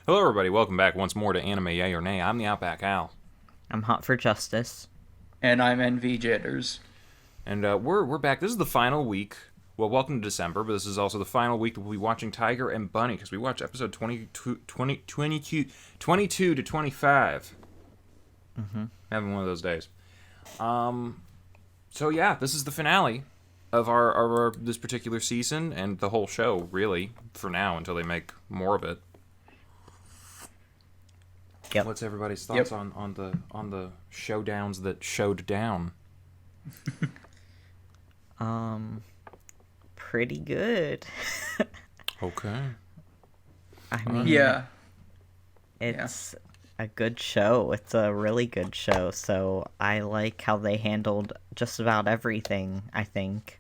Hello, everybody. Welcome back once more to Anime Yay or Nay. I'm the Outback Al, I'm hot for justice. And I'm NV Jitters. and we're back. This is the final week. Well, welcome to December, but this is also the final week that we'll be watching Tiger and Bunny because we watched episode 22 to 25. Having one of those days. So yeah, this is the finale of our this particular season and the whole show, really, for now until they make more of it. Yep. What's everybody's thoughts on the showdowns that showed down? Pretty good. Okay. I mean, Yeah. it's a good show. It's a really good show. So I like how they handled just about everything, I think.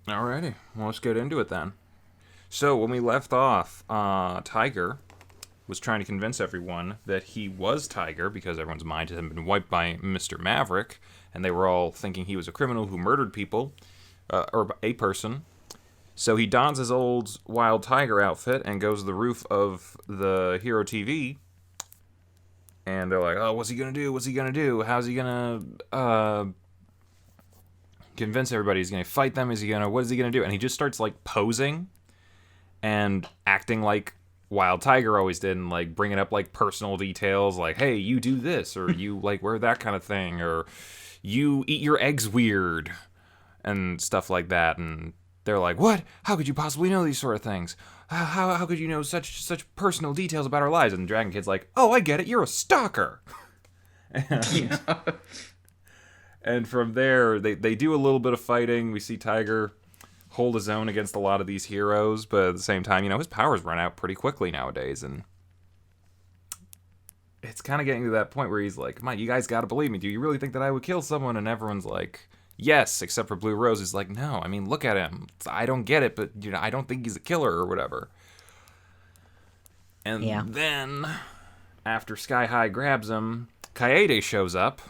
Alrighty. Well, let's get into it then. So when we left off, Tiger was trying to convince everyone that he was Tiger because everyone's mind had been wiped by Mr. Maverick, and they were all thinking he was a criminal who murdered people, or a person. So he dons his old Wild Tiger outfit and goes to the roof of the Hero TV, and they're like, oh, what's he gonna do? What's he gonna do? How's he gonna, convince everybody he's gonna fight them? What is he gonna do? And he just starts, like, posing and acting like Wild Tiger always did, and like bringing up like personal details, like, hey, you do this, or you like wear that kind of thing, or you eat your eggs weird, and stuff like that. And they're like, what? How could you possibly know these sort of things? How could you know such personal details about our lives? And Dragon Kid's like, oh, I get it, you're a stalker. And from there, they do a little bit of fighting. We see Tiger hold his own against a lot of these heroes, but at the same time, his powers run out pretty quickly nowadays, and it's kind of getting to that point where he's like, come on, you guys gotta believe me. Do you really think that I would kill someone? And everyone's like, yes, except for Blue Rose. He's like, no, I mean, look at him. I don't get it, but, I don't think he's a killer or whatever. And then, after Sky High grabs him, Kaede shows up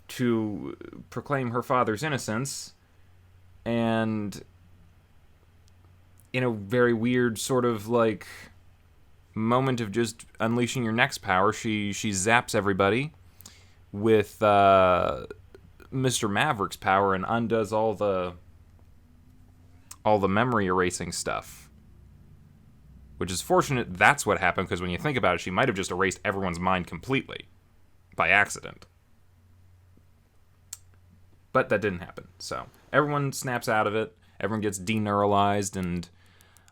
to proclaim her father's innocence, and in a very weird sort of like moment of just unleashing your next power, she zaps everybody with Mr. Maverick's power and undoes all the memory erasing stuff. Which is fortunate that's what happened, because when you think about it, she might have just erased everyone's mind completely by accident. But that didn't happen, so everyone snaps out of it. Everyone gets deneuralized, and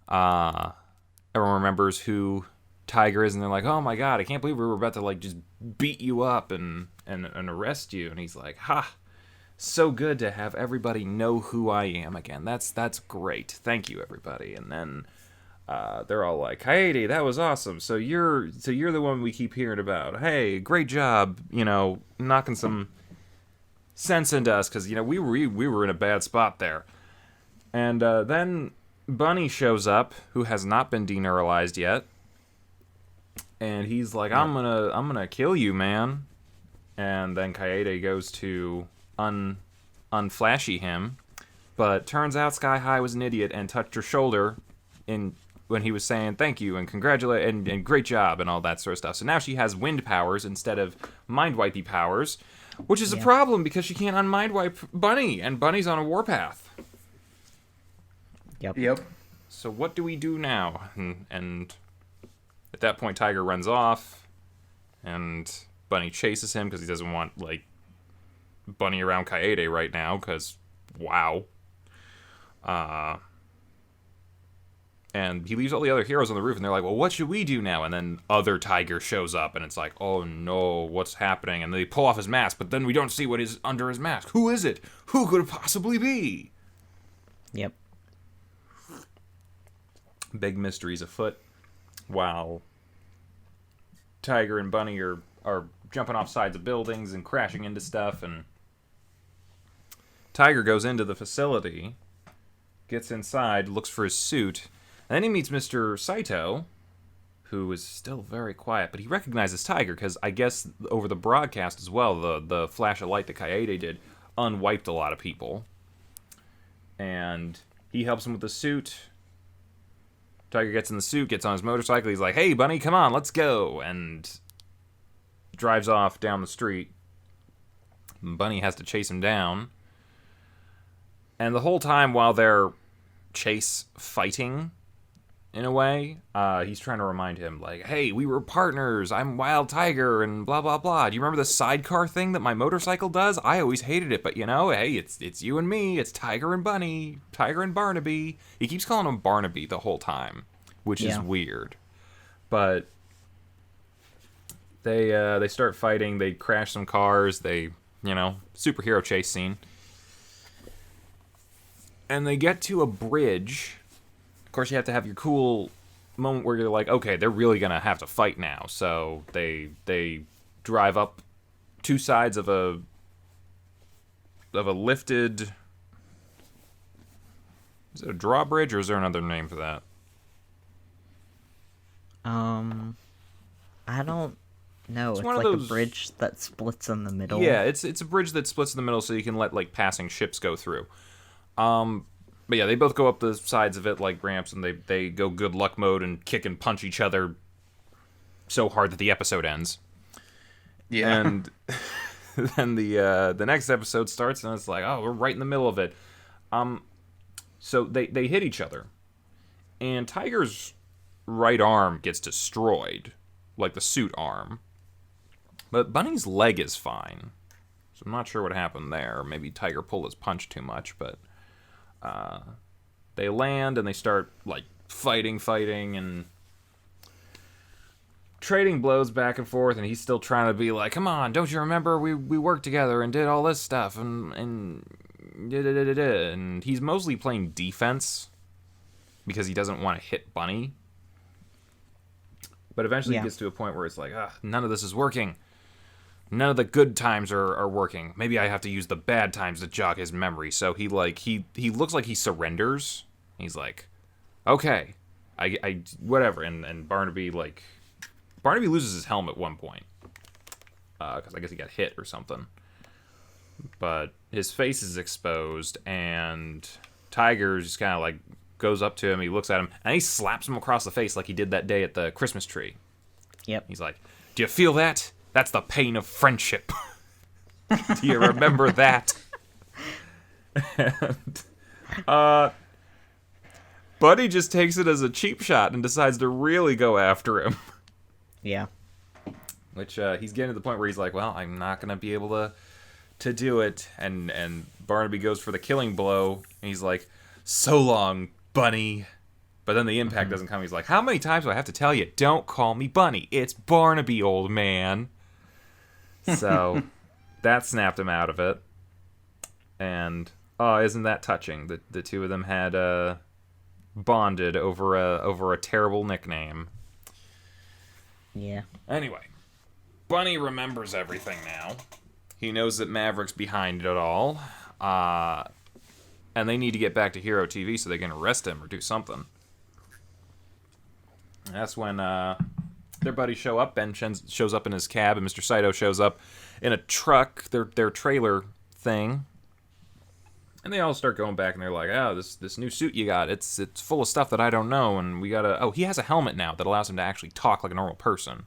everyone remembers who Tiger is, and they're like, "Oh my god, I can't believe we were about to like just beat you up and arrest you." And he's like, "Ha, so good to have everybody know who I am again. That's great. Thank you, everybody." And then they're all like, "Kaede, that was awesome. So you're the one we keep hearing about. Hey, great job. Knocking some sense into us, because we were in a bad spot there." And then Bunny shows up, who has not been deneuralized yet, and he's like, I'm gonna kill you, man. And then Kaede goes to unflashy him, but turns out Sky High was an idiot and touched her shoulder when he was saying thank you and congratulate and great job and all that sort of stuff. So now she has wind powers instead of mind wipey powers, which is a problem because she can't unmind wipe Bunny, and Bunny's on a warpath. Yep. So what do we do now? And at that point, Tiger runs off, and Bunny chases him because he doesn't want, like, Bunny around Kaede right now, because, wow. And he leaves all the other heroes on the roof, and they're like, well, what should we do now? And then other Tiger shows up, and it's like, oh no, what's happening? And they pull off his mask, but then we don't see what is under his mask. Who is it? Who could it possibly be? Yep. Big mysteries afoot, while Tiger and Bunny are jumping off sides of buildings and crashing into stuff, and Tiger goes into the facility, gets inside, looks for his suit, and then he meets Mr. Saito, who is still very quiet, but he recognizes Tiger, because I guess over the broadcast as well, the flash of light that Kaede did unwiped a lot of people. And he helps him with the suit, Tiger gets in the suit, gets on his motorcycle. He's like, "Hey, Bunny, come on, let's go," and drives off down the street. Bunny has to chase him down. And the whole time while they're fighting, in a way, he's trying to remind him, like, "Hey, we were partners. I'm Wild Tiger," and blah, blah, blah. Do you remember the sidecar thing that my motorcycle does? I always hated it, but, hey, it's you and me. It's Tiger and Bunny. Tiger and Barnaby. He keeps calling him Barnaby the whole time, which is weird. But they start fighting. They crash some cars. They, superhero chase scene. And they get to a bridge. Of course, you have to have your cool moment where you're like, okay, they're really going to have to fight now. So they drive up two sides of a lifted... Is it a drawbridge, or is there another name for that? I don't know. It's one like of those... a bridge that splits in the middle. Yeah, it's a bridge that splits in the middle so you can let, like, passing ships go through. But yeah, they both go up the sides of it like ramps, and they go good luck mode and kick and punch each other so hard that the episode ends. Yeah. And then the next episode starts, and it's like, oh, we're right in the middle of it. So they hit each other, and Tiger's right arm gets destroyed, like the suit arm. But Bunny's leg is fine. So I'm not sure what happened there. Maybe Tiger pulled his punch too much, but they land and they start like fighting and trading blows back and forth, and he's still trying to be like, come on, don't you remember we worked together and did all this stuff and he's mostly playing defense because he doesn't want to hit Bunny. But eventually he gets to a point where it's like, none of this is working. None of the good times are working. Maybe I have to use the bad times to jog his memory. So he looks like he surrenders. He's like, okay, I whatever. And Barnaby loses his helmet at one point. Because I guess he got hit or something. But his face is exposed, and Tiger just kind of like goes up to him. He looks at him, and he slaps him across the face like he did that day at the Christmas tree. Yep. He's like, do you feel that? That's the pain of friendship. Do you remember that? And, Buddy just takes it as a cheap shot and decides to really go after him. Yeah. Which he's getting to the point where he's like, well, I'm not going to be able to do it. And Barnaby goes for the killing blow. And he's like, so long, Bunny. But then the impact doesn't come. He's like, how many times do I have to tell you? Don't call me Bunny. It's Barnaby, old man. So that snapped him out of it. And, isn't that touching? The two of them had bonded over a terrible nickname. Yeah. Anyway, Bunny remembers everything now. He knows that Maverick's behind it all. And they need to get back to Hero TV so they can arrest him or do something. And that's when their buddies show up. Ben shows up in his cab, and Mr. Saito shows up in a truck, their trailer thing. And they all start going back, and they're like, oh, this new suit you got, it's full of stuff that I don't know, and we gotta... Oh, he has a helmet now that allows him to actually talk like a normal person.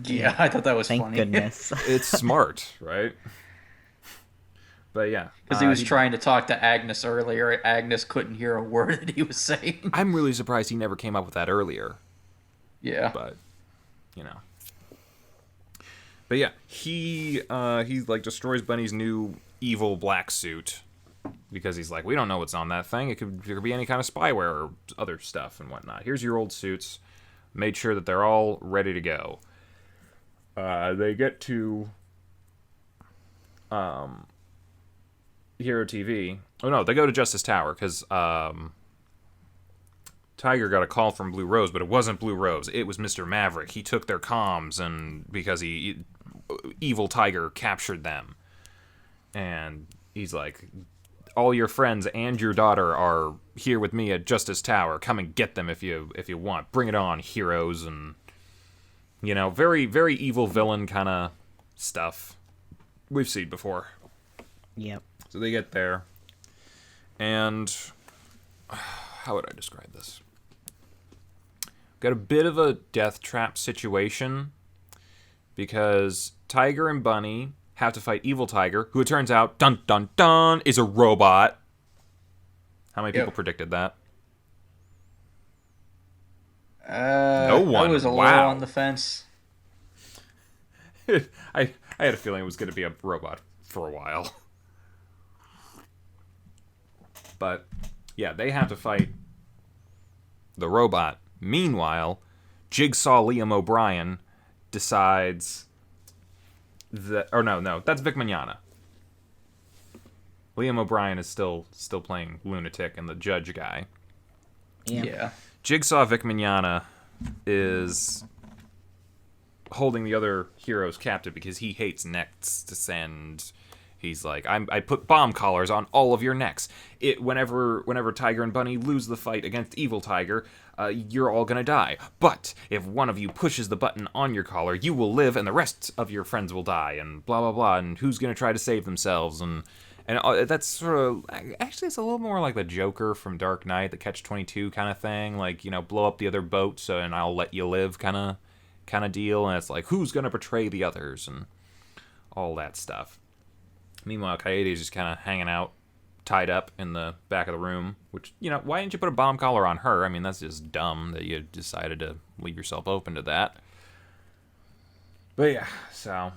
Yeah, I thought that was funny. Thank goodness. It's smart, right? But yeah. Because he was trying to talk to Agnes earlier. Agnes couldn't hear a word that he was saying. I'm really surprised he never came up with that earlier. Yeah. But, But yeah, he like destroys Bunny's new evil black suit. Because he's like, we don't know what's on that thing. It could be any kind of spyware or other stuff and whatnot. Here's your old suits. Made sure that they're all ready to go. They get to Hero TV. Oh no, they go to Justice Tower because Tiger got a call from Blue Rose, but it wasn't Blue Rose. It was Mr. Maverick. He took their comms, and because evil Tiger captured them. And he's like, all your friends and your daughter are here with me at Justice Tower. Come and get them if you want. Bring it on, heroes. And very, very evil villain kind of stuff we've seen before. Yep. So they get there, and how would I describe this? got a bit of a death trap situation because Tiger and Bunny have to fight Evil Tiger, who it turns out, dun dun dun, is a robot. How many people predicted that? No one. I was a little Wow. on the fence. I had a feeling it was going to be a robot for a while. But, yeah, they have to fight the robot. Meanwhile, Jigsaw Liam O'Brien decides that... Or no, that's Vic Mignogna. Liam O'Brien is still playing Lunatic and the judge guy. Yeah. Jigsaw Vic Mignogna is holding the other heroes captive because he hates necks, and he's like, I put bomb collars on all of your necks. Whenever Tiger and Bunny lose the fight against Evil Tiger, you're all gonna die. But if one of you pushes the button on your collar, you will live, and the rest of your friends will die, and blah blah blah. And who's gonna try to save themselves? And that's sort of... Actually, it's a little more like the Joker from Dark Knight, the Catch-22 kind of thing. Like, blow up the other boat, and I'll let you live kind of deal. And it's like, who's going to betray the others? And all that stuff. Meanwhile, Coyote's just kind of hanging out, tied up in the back of the room. Which, why didn't you put a bomb collar on her? I mean, that's just dumb that you decided to leave yourself open to that. But yeah, so...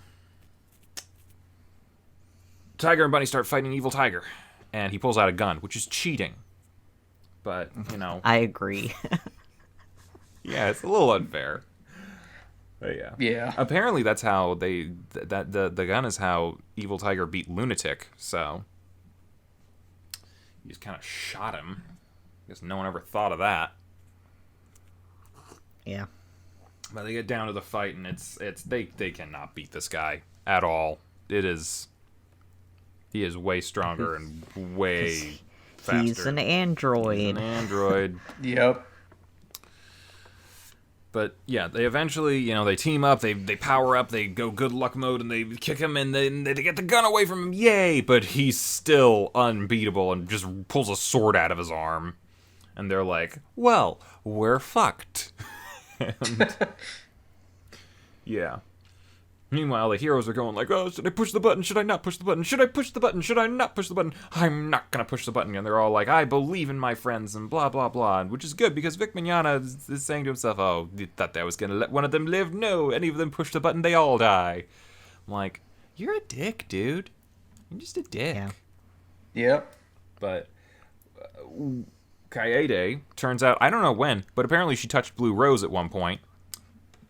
Tiger and Bunny start fighting Evil Tiger, and he pulls out a gun, which is cheating. But, I agree. yeah, it's a little unfair. But yeah. Yeah. Apparently that's how the gun is how Evil Tiger beat Lunatic, so he just kind of shot him. I guess no one ever thought of that. Yeah. But they get down to the fight, and they cannot beat this guy at all. He is way stronger and way faster. He's an android. He's an android. Yep. But yeah, they eventually, they team up, they power up, they go good luck mode, and they kick him, and then they get the gun away from him. Yay! But he's still unbeatable and just pulls a sword out of his arm. And they're like, well, we're fucked. And, yeah. Meanwhile, the heroes are going like, oh, should I push the button? Should I not push the button? Should I push the button? Should I not push the button? I'm not going to push the button. And they're all like, I believe in my friends and blah, blah, blah. Which is good because Vic Mignogna is saying to himself, oh, you thought that was going to let one of them live? No, any of them push the button, they all die. I'm like, you're a dick, dude. You're just a dick. Yeah. Yep. But Kaede, turns out, I don't know when, but apparently she touched Blue Rose at one point.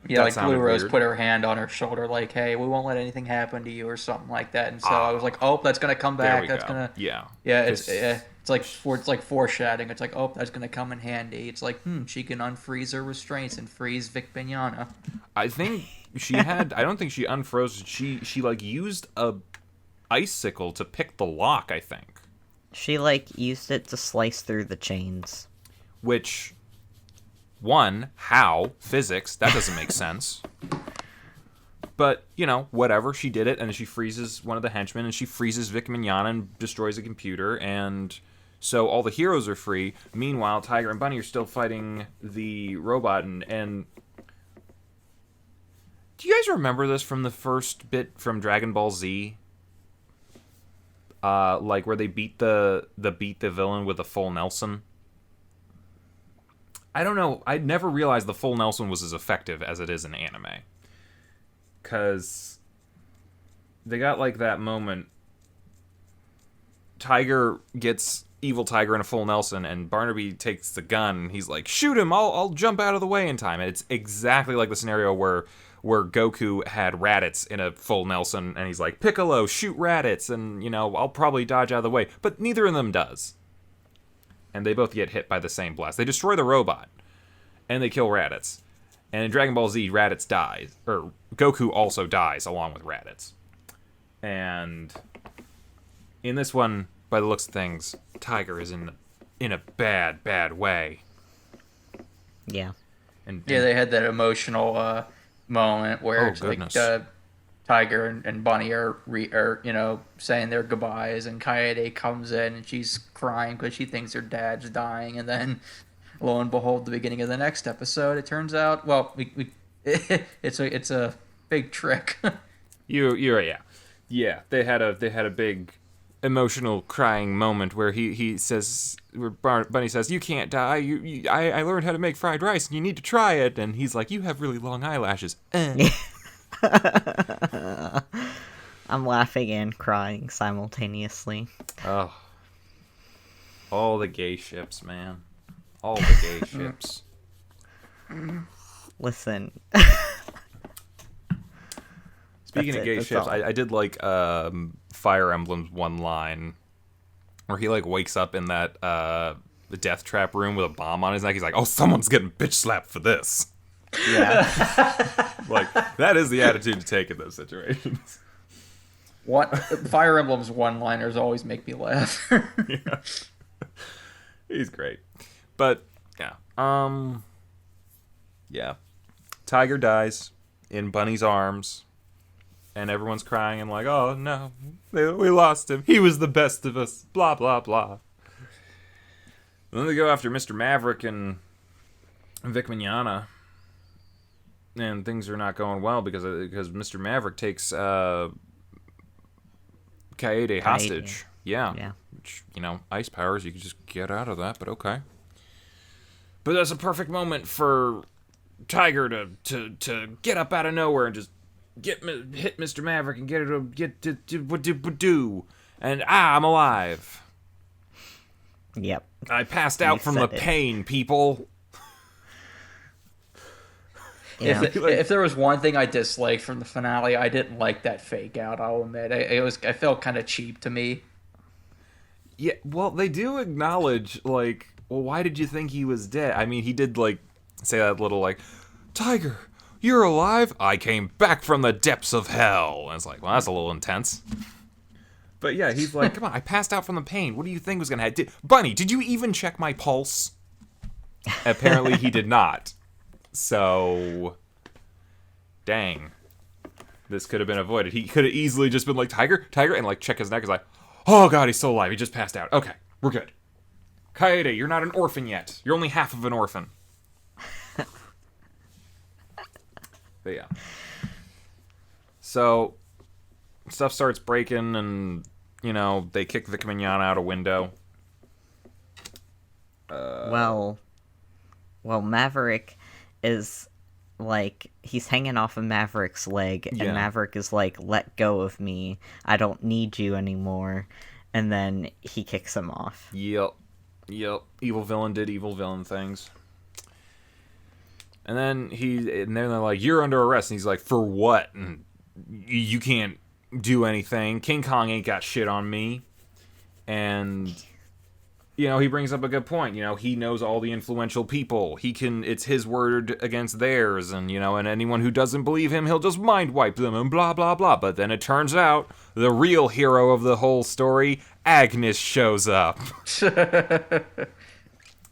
Yeah, That like Blue Rose weird. put her hand on her shoulder, like, "Hey, we won't let anything happen to you," or something like that. And so I was like, "Oh, that's gonna come There back. we That's go. gonna, Yeah. yeah." It's like foreshadowing. It's like, "Oh, that's gonna come in handy." It's like, she can unfreeze her restraints and freeze Vic Mignogna. I think she had. I don't think she unfroze. She like used a icicle to pick the lock. I think. She, used it to slice through the chains. Which, one, how physics that doesn't make sense. But whatever. She did it, and she freezes one of the henchmen, and she freezes Vic Mignogna and destroys a computer, and so all the heroes are free. Meanwhile, Tiger and Bunny are still fighting the robot, and do you guys remember this from the first bit from Dragon Ball Z? Like where they beat the villain with a full Nelson. I don't know. I never realized the full Nelson was as effective as it is in anime. Cause they got like that moment. Tiger gets Evil Tiger in a full Nelson, and Barnaby takes the gun. And he's like, "Shoot him! I'll jump out of the way in time." And it's exactly like the scenario where Goku had Raditz in a full Nelson, and he's like, "Piccolo, shoot Raditz," and I'll probably dodge out of the way. But neither of them does, and they both get hit by the same blast. They destroy the robot, and they kill Raditz. And in Dragon Ball Z, Raditz dies, or Goku also dies along with Raditz. And in this one, by the looks of things, Tiger is in a bad way. Yeah. And Yeah, they had that emotional moment where it's goodness. like Tiger and Bunny are saying their goodbyes, and Kaede comes in and she's crying because she thinks her dad's dying, and then lo and behold, the beginning of the next episode, it turns out, well, it's a big trick. You're yeah. They had a big emotional crying moment where he says, where Bunny says, "You can't die. I learned how to make fried rice, and you need to try it." And he's like, "You have really long eyelashes." I'm laughing and crying simultaneously. Oh, all the gay ships, man. All the gay ships. Listen. Speaking of gay ships, I did like Fire Emblem's one line where he like wakes up in that the death trap room with a bomb on his neck. He's like, "Oh, someone's getting bitch slapped for this." Yeah. Like, that is the attitude to take in those situations. What Fire Emblem's one-liners always make me laugh. Yeah. He's great. But yeah. Tiger dies in Bunny's arms, and everyone's crying and like, "Oh no, we lost him. He was the best of us." Blah blah blah. And then they go after Mr. Maverick and Vic Mignogna, and things are not going well because Mr. Maverick takes Kaede hostage. Yeah. Which, ice powers, you can just get out of that, but okay. But that's a perfect moment for Tiger to get up out of nowhere and just hit Mr. Maverick and get do. And I'm alive. Yep. I passed out from the pain, people. Yeah. If there was one thing I disliked from the finale, I didn't like that fake out. I'll admit, I felt kind of cheap to me. Yeah, well, they do acknowledge, like, well, why did you think he was dead? I mean, he did, like, say that little, like, "Tiger, you're alive? I came back from the depths of hell." And it's like, well, that's a little intense. But yeah, he's like, "Come on, I passed out from the pain. What do you think was going to happen? Bunny, did you even check my pulse?" Apparently he did not. So, dang. This could have been avoided. He could have easily just been like, "Tiger, Tiger," and like check his neck. Is like, "Oh god, he's still alive. He just passed out. Okay, we're good. Kaede, you're not an orphan yet. You're only half of an orphan." But yeah. So, stuff starts breaking, and, they kick Vic Mignogna out a window. Well, Maverick is, like, he's hanging off of Maverick's leg, and Maverick is like, "Let go of me. I don't need you anymore." And then he kicks him off. Yep. Evil villain did evil villain things. And then they're like, "You're under arrest." And he's like, "For what?" And you can't do anything. King Kong ain't got shit on me. And, he brings up a good point. He knows all the influential people. It's his word against theirs. And, and anyone who doesn't believe him, he'll just mind wipe them and blah, blah, blah. But then it turns out the real hero of the whole story, Agnes, shows up.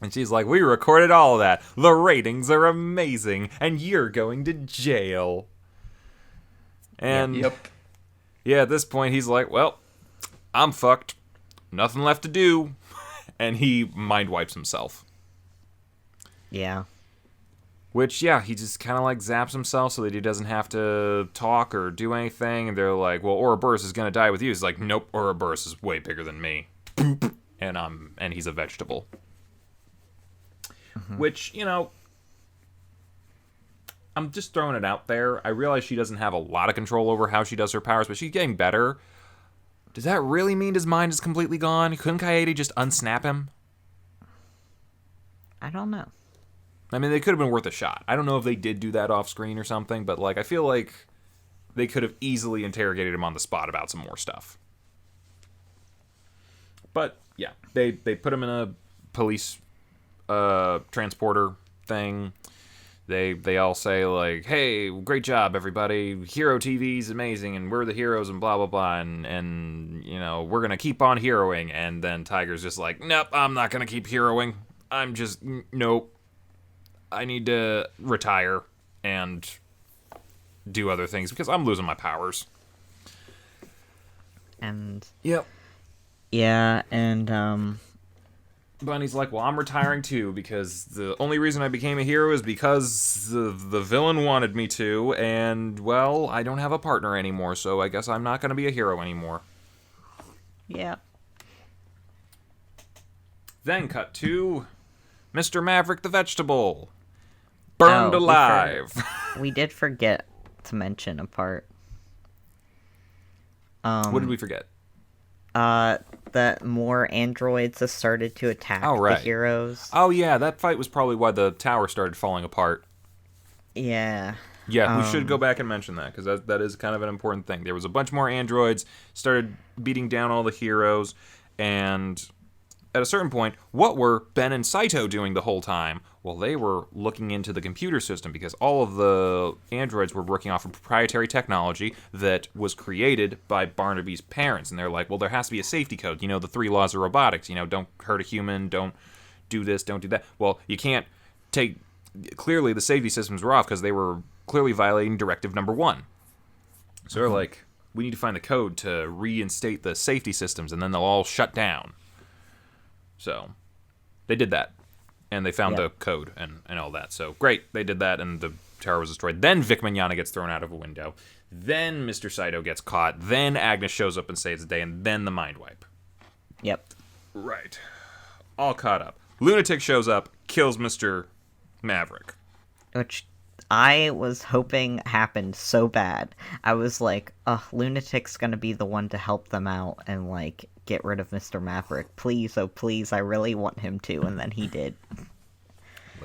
And she's like, "We recorded all of that. The ratings are amazing, and you're going to jail." And Yep. Yeah, at this point, he's like, "Well, I'm fucked. Nothing left to do." And he mind wipes himself. Yeah. Which, yeah, he just kind of like zaps himself so that he doesn't have to talk or do anything. And they're like, "Well, Ouroboros is going to die with you." He's like, "Nope, Ouroboros is way bigger than me." And he's a vegetable. Mm-hmm. Which, I'm just throwing it out there. I realize she doesn't have a lot of control over how she does her powers, but she's getting better. Does that really mean his mind is completely gone? Couldn't Kaede just unsnap him? I don't know. I mean, they could have been worth a shot. I don't know if they did do that off screen or something, but like, I feel like they could have easily interrogated him on the spot about some more stuff. But yeah, they put him in a police transporter thing. They all say like, "Hey, great job, everybody. Hero TV is amazing, and we're the heroes, and blah blah blah, and we're gonna keep on heroing." And then Tiger's just like, "Nope, I'm not gonna keep heroing. Nope. I need to retire and do other things because I'm losing my powers." And yep. yeah, and Bunny's like, well, I'm retiring too, because the only reason I became a hero is because the villain wanted me to, and, well, I don't have a partner anymore, so I guess I'm not going to be a hero anymore. Yeah. Then cut to Mr. Maverick the Vegetable. Burned alive. We did forget to mention a part. What did we forget? That more androids have started to attack the heroes. Oh, yeah, that fight was probably why the tower started falling apart. Yeah. Yeah, we should go back and mention that, because that is kind of an important thing. There was a bunch more androids, started beating down all the heroes, and at a certain point, what were Ben and Saito doing the whole time? Well, they were looking into the computer system, because all of the androids were working off of proprietary technology that was created by Barnaby's parents. And they're like, well, there has to be a safety code. You know, the 3 laws of robotics. You know, don't hurt a human, don't do this, don't do that. Well, you can't take... Clearly, the safety systems were off because they were clearly violating Directive Number 1. So they're like, we need to find the code to reinstate the safety systems, and then they'll all shut down. So they did that, and they found the code and all that. So great, they did that, and the tower was destroyed. Then Vic Mignogna gets thrown out of a window. Then Mr. Saito gets caught. Then Agnes shows up and saves the day, and then the mind wipe. Yep. Right. All caught up. Lunatic shows up, kills Mr. Maverick. Which I was hoping happened so bad. I was like, Lunatic's gonna be the one to help them out and, like, get rid of Mr. Maverick. Please, oh please, I really want him to, and then he did.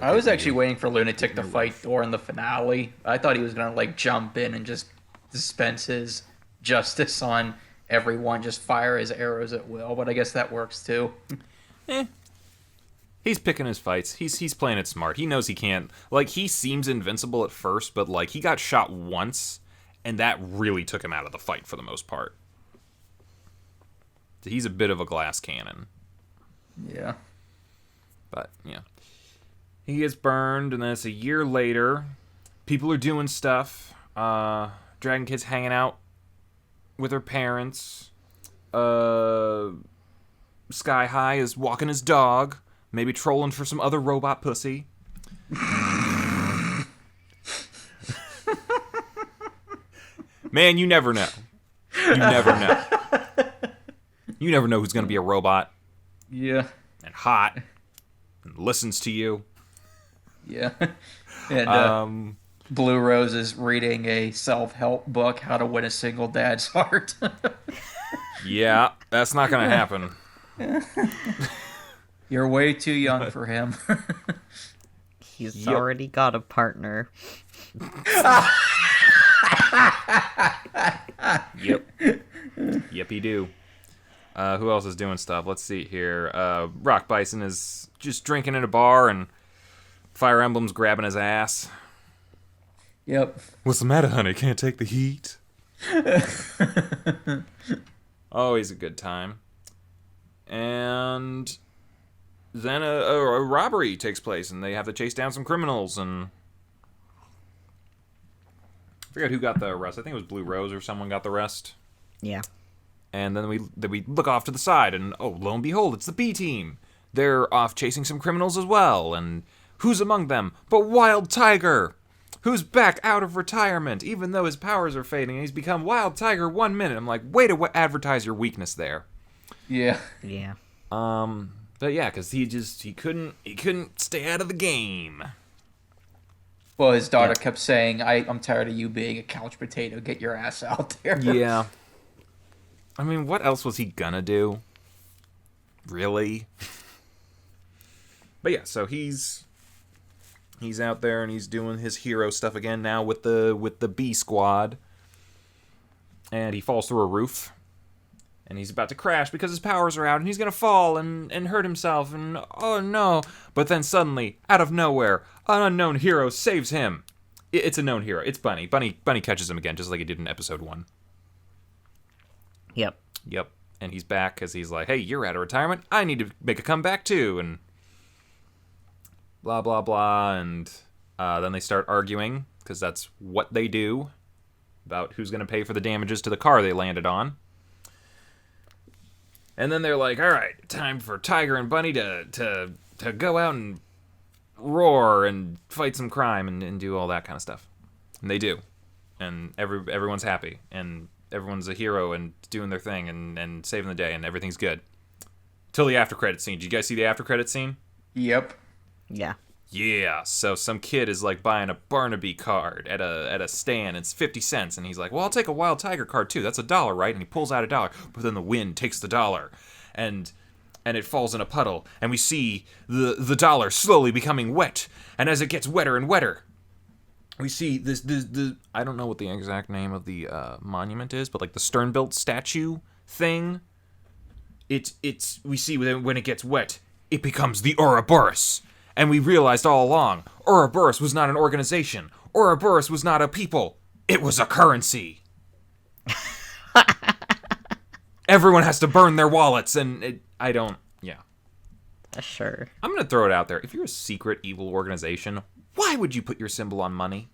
I was actually waiting for Lunatic to fight Thor in the finale. I thought he was gonna, like, jump in and just dispense his justice on everyone, just fire his arrows at will, but I guess that works too. He's picking his fights. He's playing it smart. He knows he can't... Like, he seems invincible at first, but, like, he got shot once, and that really took him out of the fight for the most part. So he's a bit of a glass cannon. Yeah. But, yeah. He gets burned, and then it's a year later. People are doing stuff. Dragon Kid's hanging out with her parents. Sky High is walking his dog. Maybe trolling for some other robot pussy. Man, you never know. You never know. You never know who's going to be a robot. Yeah. And hot. And listens to you. Yeah. And Blue Rose is reading a self-help book, How to Win a Single Dad's Heart. Yeah, that's not going to happen. You're way too young for him. He's already got a partner. Yep. Yep, he do. Who else is doing stuff? Let's see here. Rock Bison is just drinking in a bar, and Fire Emblem's grabbing his ass. Yep. What's the matter, honey? Can't take the heat? Always a good time. And then a robbery takes place, and they have to chase down some criminals, and I forget who got the arrest. I think it was Blue Rose or someone got the arrest. Yeah. And then we look off to the side, and oh, lo and behold, it's the B team. They're off chasing some criminals as well, and who's among them but Wild Tiger, who's back out of retirement, even though his powers are fading, and he's become Wild Tiger 1 minute. I'm like, way to advertise your weakness there. Yeah. Yeah. But yeah, because he couldn't stay out of the game. Well, his daughter kept saying, I'm tired of you being a couch potato. Get your ass out there. Yeah. I mean, what else was he gonna do? Really? But yeah, so he's out there and he's doing his hero stuff again now with the B squad. And he falls through a roof. And he's about to crash because his powers are out, and he's going to fall and hurt himself, and oh no. But then suddenly, out of nowhere, an unknown hero saves him. It's a known hero. It's Bunny. Bunny catches him again, just like he did in episode 1. Yep. Yep. And he's back because he's like, hey, you're out of retirement. I need to make a comeback too. And blah, blah, blah. And then they start arguing, because that's what they do, about who's going to pay for the damages to the car they landed on. And then they're like, all right, time for Tiger and Bunny to go out and roar and fight some crime and do all that kind of stuff. And they do. And everyone's happy. And everyone's a hero and doing their thing and saving the day and everything's good. Till the after credit scene. Did you guys see the after credit scene? Yep. Yeah. Yeah, so some kid is like buying a Barnaby card at a stand. It's 50 cents, and he's like, "Well, I'll take a Wild Tiger card too. That's $1, right?" And he pulls out $1, but then the wind takes the dollar, and it falls in a puddle, and we see the dollar slowly becoming wet, and as it gets wetter and wetter, we see this I don't know what the exact name of the monument is, but like the stern-built statue thing. It's we see when it gets wet, it becomes the Ouroboros. And we realized all along, Ouroboros was not an organization. Ouroboros was not a people. It was a currency. Everyone has to burn their wallets, and yeah. Sure. I'm going to throw it out there. If you're a secret evil organization, why would you put your symbol on money?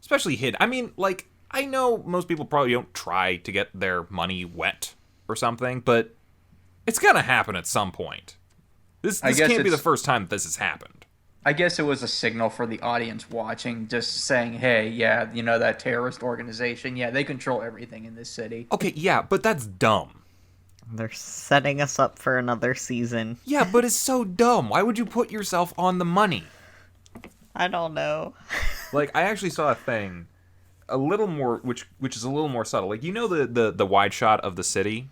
Especially hidden. I mean, like, I know most people probably don't try to get their money wet or something, but it's going to happen at some point. This can't be the first time this has happened. I guess it was a signal for the audience watching, just saying, hey, yeah, you know, that terrorist organization, yeah, they control everything in this city. Okay, yeah, but that's dumb. They're setting us up for another season. Yeah, but it's so dumb. Why would you put yourself on the money? I don't know. Like, I actually saw a thing, a little more, which is a little more subtle. Like, you know the wide shot of the city?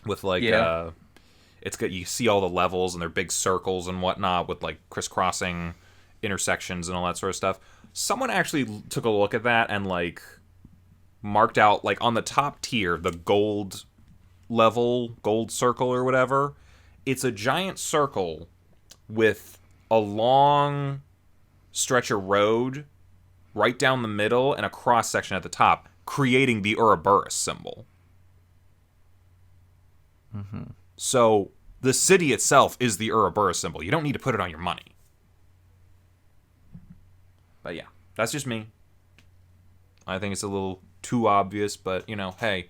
With, like, it's good. You see all the levels and they're big circles and whatnot with like crisscrossing intersections and all that sort of stuff. Someone actually took a look at that and like marked out like on the top tier, the gold level, gold circle or whatever. It's a giant circle with a long stretch of road right down the middle and a cross section at the top, creating the Ouroboros symbol. Mm-hmm. So, the city itself is the Ouroboros symbol. You don't need to put it on your money. But yeah, that's just me. I think it's a little too obvious, but, you know, hey.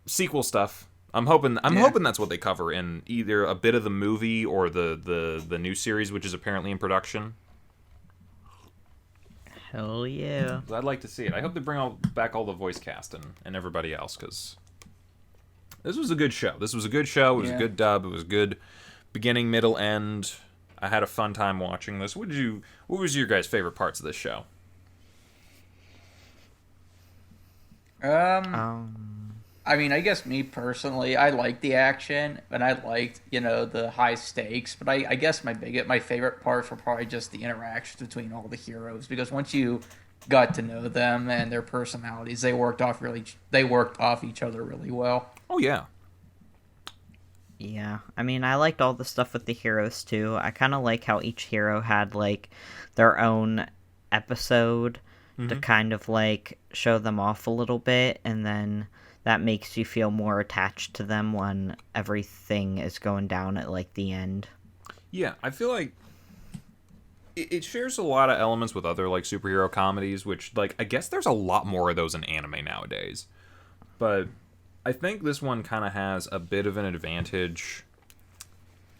Sequel stuff. I'm hoping that's what they cover in either a bit of the movie or the new series, which is apparently in production. Hell yeah. I'd like to see it. I hope they bring back all the voice cast and everybody else, because this was a good show. It was a good dub. It was good beginning, middle, end. I had a fun time watching this. What was your guys' favorite parts of this show? I mean, I guess me personally, I liked the action and I liked, you know, the high stakes. But I guess my favorite parts were probably just the interactions between all the heroes, because once you got to know them and their personalities, they worked off each other really well. Oh, yeah. Yeah, I mean, I liked all the stuff with the heroes, too. I kind of like how each hero had, like, their own episode to kind of, like, show them off a little bit, and then that makes you feel more attached to them when everything is going down at, like, the end. Yeah, I feel like it shares a lot of elements with other, like, superhero comedies, which, like, I guess there's a lot more of those in anime nowadays. But I think this one kind of has a bit of an advantage,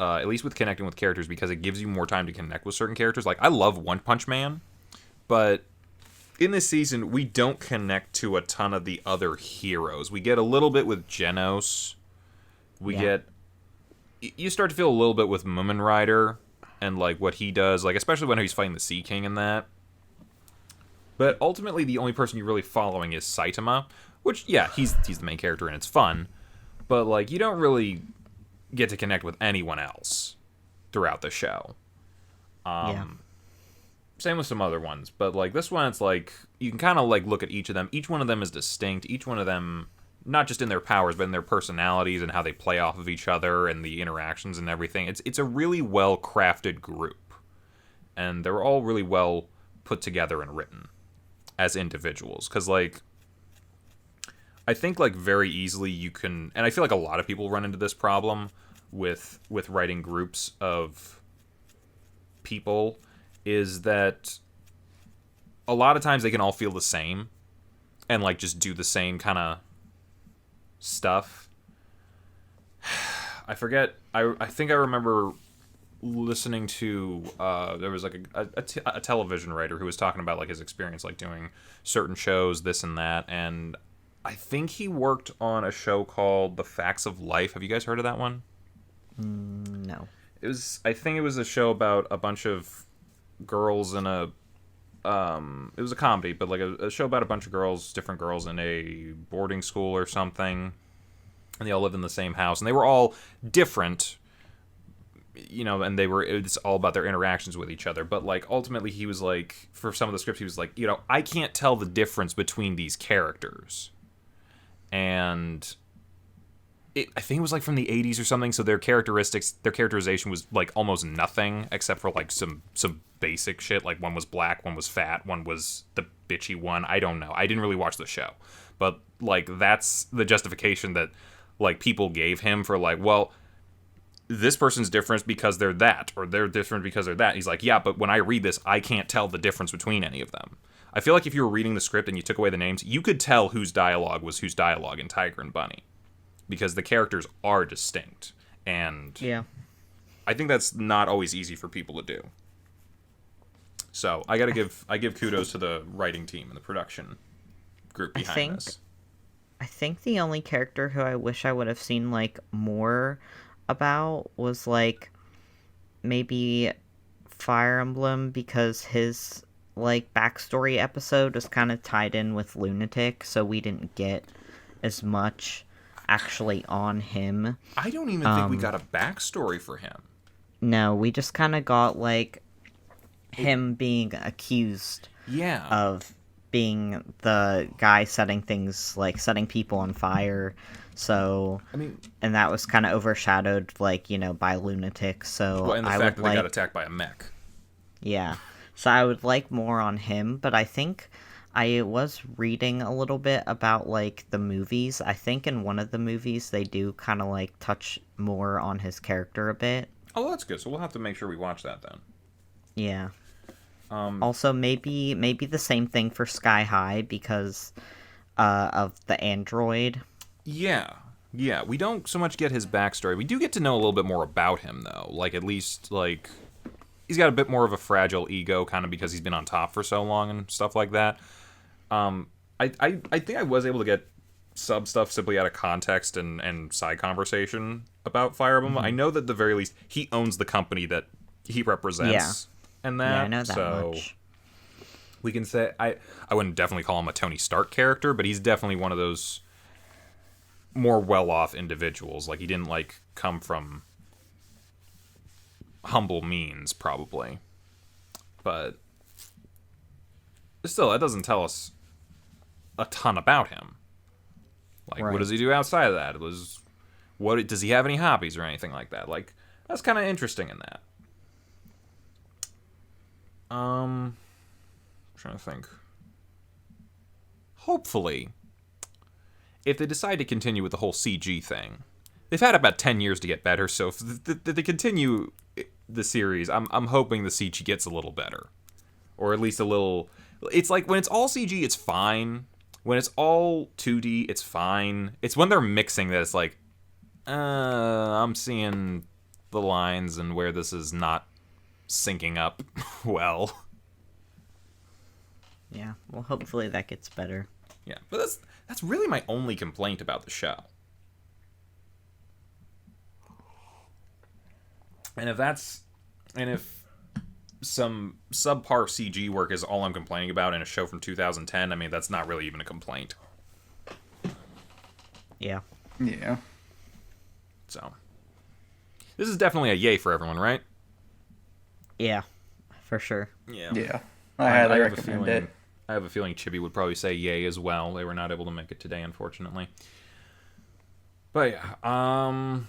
at least with connecting with characters, because it gives you more time to connect with certain characters. Like, I love One Punch Man, but in this season, we don't connect to a ton of the other heroes. We get a little bit with Genos. You start to feel a little bit with Moomin Rider and, like, what he does, like, especially when he's fighting the Sea King and that. But ultimately, the only person you're really following is Saitama, which, yeah, he's the main character and it's fun, but, like, you don't really get to connect with anyone else throughout the show. Same with some other ones, but, like, this one, it's, like, you can kind of, like, look at each of them. Each one of them is distinct. Each one of them, not just in their powers, but in their personalities and how they play off of each other and the interactions and everything. It's a really well-crafted group, and they're all really well put together and written as individuals, because, like, I think, like, very easily you can, and I feel like a lot of people run into this problem with writing groups of people, is that a lot of times they can all feel the same and, like, just do the same kind of stuff. I forget. I think I remember listening to there was like a television writer who was talking about like his experience like doing certain shows, this and that, and I think he worked on a show called The Facts of Life. Have you guys heard of that one? No. I think it was a show about a bunch of girls in a it was a comedy, but like a show about a bunch of girls, different girls in a boarding school or something, and they all lived in the same house, and they were all different, and it's all about their interactions with each other. But like ultimately he was like, for some of the scripts he was like, I can't tell the difference between these characters. And I think it was like from the 80s or something, so their characterization was like almost nothing except for like some basic shit, like one was black, one was fat, one was the bitchy one. I don't know. I didn't really watch the show. But like that's the justification that like people gave him for like, well, this person's different because they're that, or they're different because they're that. He's like, yeah, but when I read this, I can't tell the difference between any of them. I feel like if you were reading the script and you took away the names, you could tell whose dialogue was whose dialogue in Tiger and Bunny, because the characters are distinct. And yeah, I think that's not always easy for people to do. So I give kudos to the writing team and the production group behind this. I think the only character who I wish I would have seen like more about was like maybe Fire Emblem, because his like backstory episode was kind of tied in with Lunatic, so we didn't get as much actually on him. I don't even think we got a backstory for him. No, we just kind of got like him being accused of being the guy setting people on fire. So I mean, and that was kind of overshadowed like by Lunatic. So and the fact that they got attacked by a mech. Yeah, so I would like more on him, but I think I was reading a little bit about like the movies. I think in one of the movies they do kind of like touch more on his character a bit. Oh, that's good. So we'll have to make sure we watch that then. Yeah. Also, maybe the same thing for Sky High because of the android. Yeah. We don't so much get his backstory. We do get to know a little bthink about him, though. Like, at least, like, he's got a bit more of a fragile ego, kind of because he's been on top for so long and stuff like that. I think I was able to get sub stuff simply out of context and side conversation about Fire Emblem. I know that at the very least he owns the company that he represents. And that, I know that much. We can say I wouldn't definitely call him a Tony Stark character, but he's definitely one of those more well-off individuals. Like, he didn't like come from humble means, probably, but still, that doesn't tell us a ton about him. Like, What does he do outside of that? What does he have any hobbies or anything like that? Like, that's kind of interesting in that. I'm trying to think. Hopefully, if they decide to continue with the whole CG thing, they've had about 10 years to get better, so if they continue the series, I'm hoping the CG gets a little better. Or at least a little... It's like, when it's all CG, it's fine. When it's all 2D, it's fine. It's when they're mixing that it's like, I'm seeing the lines and where this is not syncing up well. Yeah, well, hopefully that gets better. Yeah, but that's really my only complaint about the show. And if some subpar CG work is all I'm complaining about in a show from 2010, I mean, that's not really even a complaint. Yeah. Yeah. So, this is definitely a yay for everyone, right? Yeah, for sure. Yeah. I highly recommend it. I have a feeling Chibi would probably say yay as well. They were not able to make it today, unfortunately. But yeah,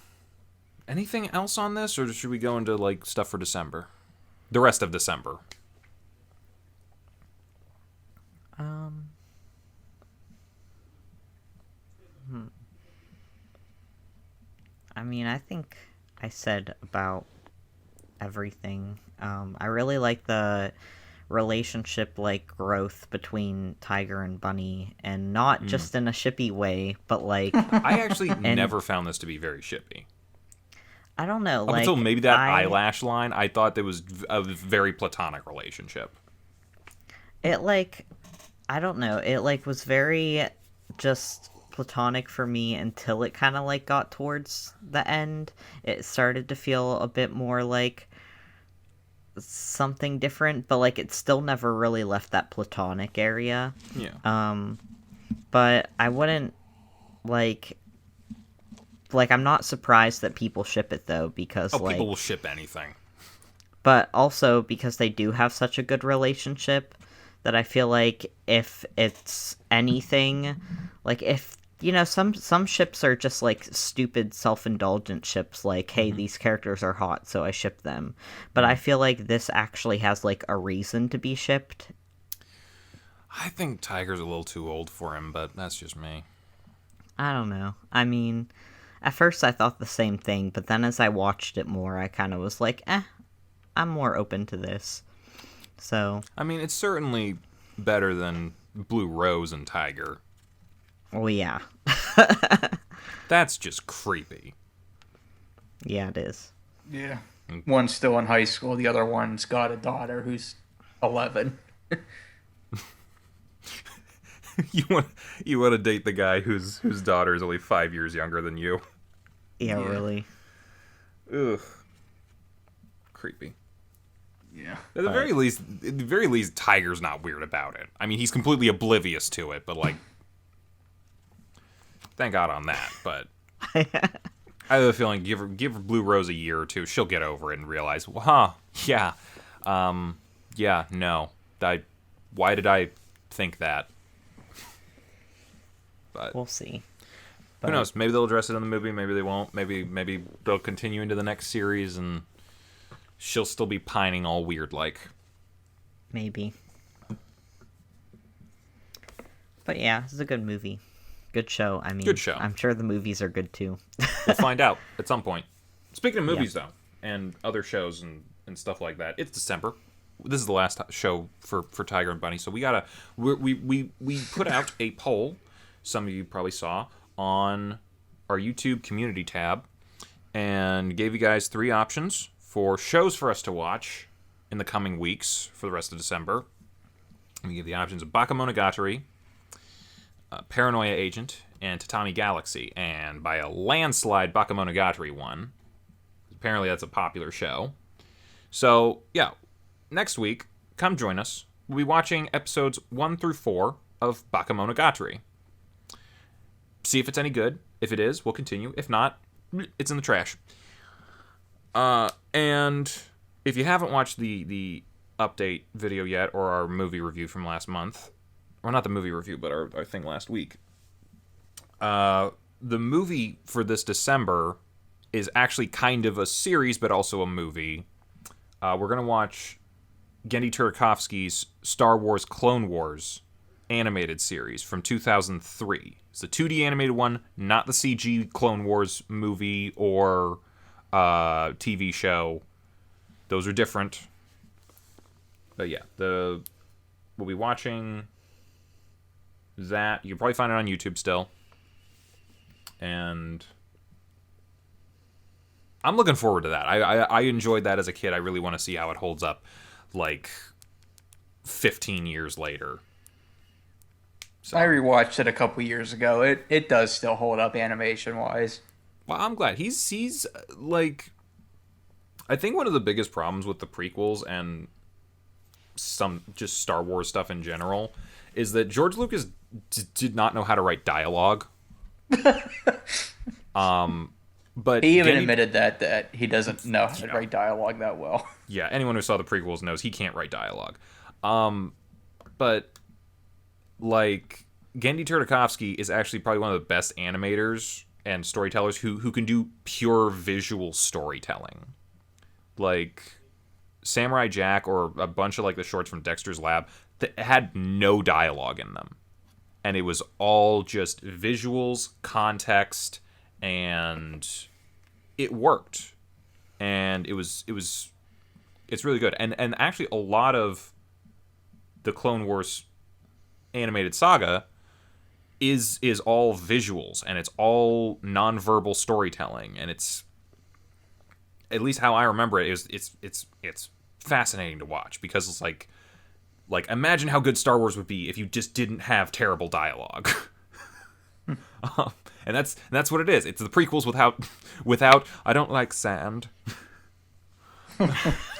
anything else on this, or should we go into like stuff for December? The rest of December. I mean, I think I said about everything. I really like the relationship like growth between Tiger and Bunny, and not just in a shippy way, but like I actually never found this to be very shippy. I don't know, Up like until maybe that eyelash line, I thought there was a very platonic relationship. It like I don't know, it like was very just platonic for me until it kind of like got towards the end. It started to feel a bit more like something different, but like it still never really left that platonic area. Yeah. But I wouldn't like I'm not surprised that people ship it though, because like people will ship anything. But also because they do have such a good relationship that I feel like if it's anything, like if some ships are just like stupid self-indulgent ships, like hey, these characters are hot so I ship them, but I feel like this actually has like a reason to be shipped. I think Tiger's a little too old for him, but that's just me. I don't know. I mean, at first I thought the same thing, but then as I watched it more, I kind of was like, I'm more open to this. So I mean, it's certainly better than Blue Rose and Tiger. Oh yeah. That's just creepy. Yeah, it is. Yeah. One's still in high school. The other one's got a daughter who's 11. You want to date the guy whose daughter is only 5 years younger than you? Yeah, really. Ugh. Creepy. Yeah. At the very least, Tiger's not weird about it. I mean, he's completely oblivious to it, but like, thank God on that. But I have a feeling give her Blue Rose a year or two, she'll get over it and realize, no. Why did I think that? But we'll see. Who knows? Maybe they'll address it in the movie. Maybe they won't. Maybe they'll continue into the next series and she'll still be pining all weird like. Maybe. But yeah, it's a good movie. Good show. I mean, good show. I'm sure the movies are good too. We'll find out at some point. Speaking of movies, though, and other shows and stuff like that, it's December. This is the last show for Tiger and Bunny, so we put out a poll. Some of you probably saw on our YouTube community tab, and gave you guys 3 options for shows for us to watch in the coming weeks for the rest of December. We give the options of Bakemonogatari, Paranoia Agent, and Tatami Galaxy. And by a landslide, Bakemonogatari won. Apparently that's a popular show. So, yeah, next week, come join us. We'll be watching episodes 1 through 4 of Bakemonogatari. See if it's any good. If it is, we'll continue. If not, it's in the trash. And if you haven't watched the update video yet, or our movie review from last month, or not the movie review, but our thing last week, the movie for this December is actually kind of a series, but also a movie. We're going to watch Genndy Tartakovsky's Star Wars Clone Wars animated series from 2003. It's the 2D animated one, not the CG Clone Wars movie or TV show. Those are different. But yeah, we'll be watching that. You can probably find it on YouTube still. And I'm looking forward to that. I enjoyed that as a kid. I really want to see how it holds up like 15 years later. So. I rewatched it a couple years ago. It does still hold up animation-wise. Well, I'm glad. He's like... I think one of the biggest problems with the prequels and some just Star Wars stuff in general is that George Lucas did not know how to write dialogue. But he even admitted that he doesn't know how to write dialogue that well. Yeah, anyone who saw the prequels knows he can't write dialogue. But like Genndy Tartakovsky is actually probably one of the best animators and storytellers who can do pure visual storytelling. Like Samurai Jack or a bunch of like the shorts from Dexter's Lab that had no dialogue in them. And it was all just visuals, context, and it worked. And it's really good. And actually a lot of the Clone Wars animated saga is all visuals, and it's all nonverbal storytelling, and it's, at least how I remember it, it's fascinating to watch, because it's like imagine how good Star Wars would be if you just didn't have terrible dialogue. And that's what it is. It's the prequels without I don't like sand.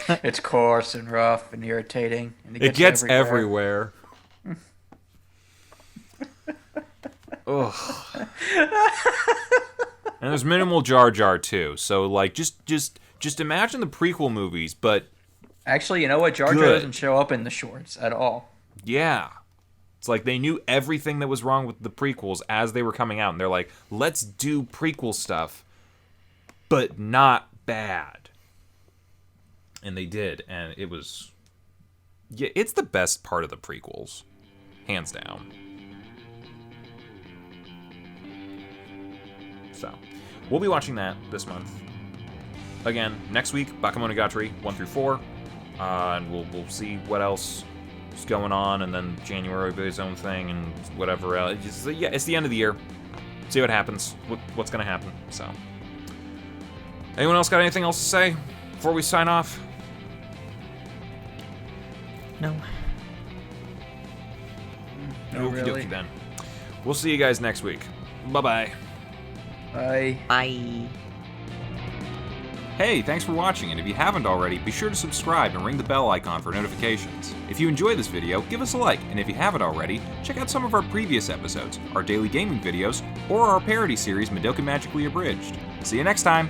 It's coarse and rough and irritating. And it gets everywhere. Ugh. And there's minimal Jar Jar too. So like just imagine the prequel movies, but actually, you know what? Jar Jar doesn't show up in the shorts at all. Yeah. It's like they knew everything that was wrong with the prequels as they were coming out, and they're like, let's do prequel stuff, but not bad. And they did, and it was... Yeah, it's the best part of the prequels. Hands down. So, we'll be watching that this month. Again, next week, Bakemonogatari 1 through 4. And we'll see what else is going on, and then January will be his own thing, and whatever else. It's the end of the year. See what happens. What's going to happen. So, anyone else got anything else to say before we sign off? No. No, Okie really. dokie then. We'll see you guys next week. Bye-bye. Bye. Bye. Hey, thanks for watching, and if you haven't already, be sure to subscribe and ring the bell icon for notifications. If you enjoyed this video, give us a like, and if you haven't already, check out some of our previous episodes, our daily gaming videos, or our parody series Madoka Magically Abridged. See you next time!